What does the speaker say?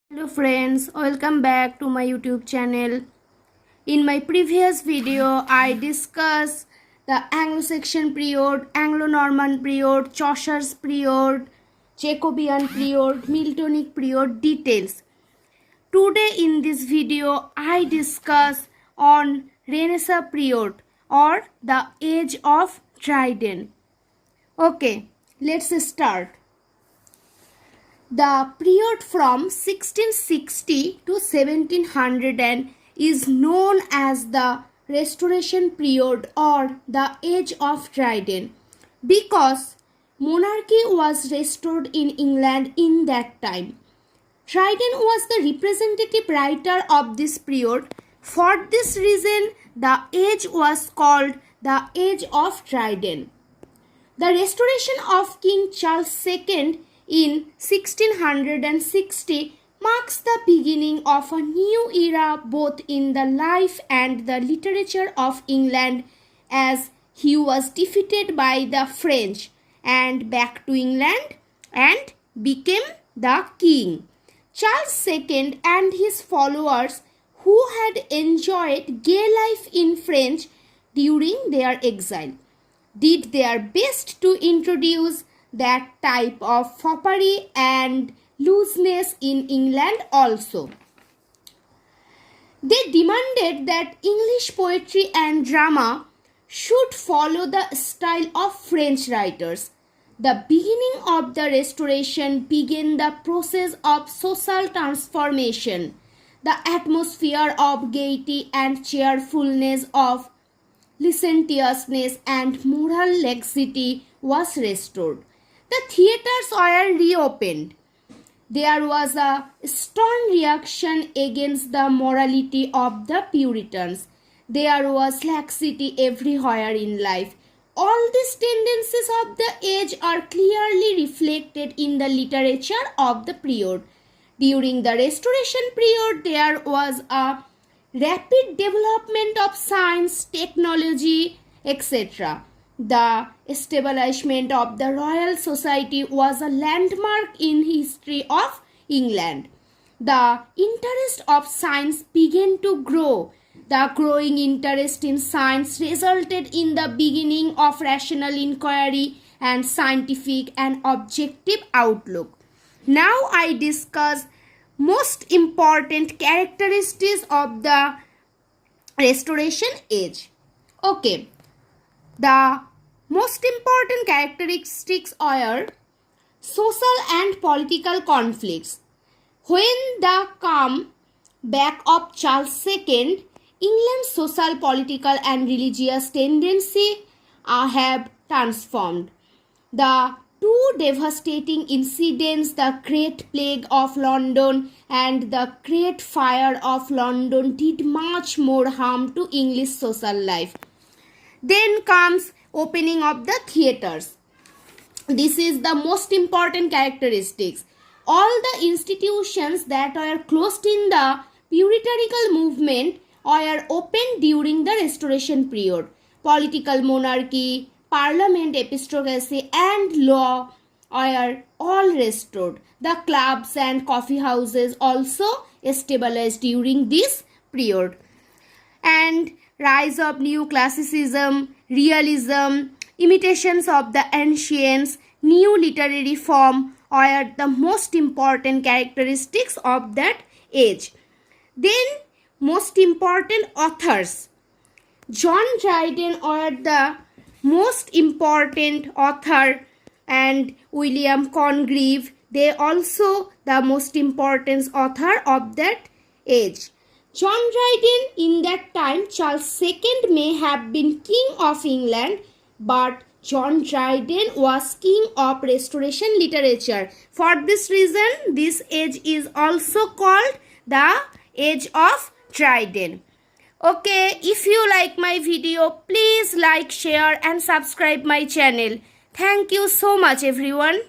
Hello friends, welcome back to my YouTube channel. In my previous video, I discussed the Anglo-Saxon period, Anglo-Norman period, Chaucer's period, Jacobean period, Miltonic period details. Today in this video, I discuss on Renaissance period or the age of Dryden. Okay, let's start. The period from 1660 to 1700 is known as the Restoration period or the Age of Dryden because monarchy was restored in England in that time. Dryden was the representative writer of this period. For this reason, the age was called the Age of Dryden. The restoration of King Charles II in 1660 marks the beginning of a new era both in the life and the literature of England, as he was defeated by the French and back to England and became the king. Charles II and his followers, who had enjoyed gay life in France during their exile, did their best to introduce that type of foppery and looseness in England also. They demanded that English poetry and drama should follow the style of French writers. The beginning of the Restoration began the process of social transformation. The atmosphere of gaiety and cheerfulness, of licentiousness and moral laxity was restored. The theatres were reopened. There was a strong reaction against the morality of the Puritans. There was laxity everywhere in life. All these tendencies of the age are clearly reflected in the literature of the period. During the Restoration period, there was a rapid development of science, technology, etc. The establishment of the Royal Society was a landmark in history of England. The interest of science began to grow. The growing interest in science resulted in the beginning of rational inquiry and scientific and objective outlook. Now I discuss most important characteristics of the Restoration age. Okay. The most important characteristics are social and political conflicts. When the come back of Charles II, England's social, political and religious tendencies have transformed. The two devastating incidents, the Great Plague of London and the Great Fire of London, did much more harm to English social life. Then comes opening of the theatres. This is the most important characteristics. All the institutions that were closed in the puritanical movement were opened during the Restoration period. Political monarchy, parliament, epistocracy and law are all restored. The clubs and coffee houses also established during this period. And rise of new classicism, realism, imitations of the ancients, new literary form are the most important characteristics of that age. Then most important authors. John Dryden are the most important author and William Congreve, they also the most important author of that age. John Dryden, in that time, Charles II may have been King of England, but John Dryden was King of Restoration literature. For this reason, this age is also called the Age of Dryden. Okay, if you like my video, please like, share and subscribe my channel. Thank you so much everyone.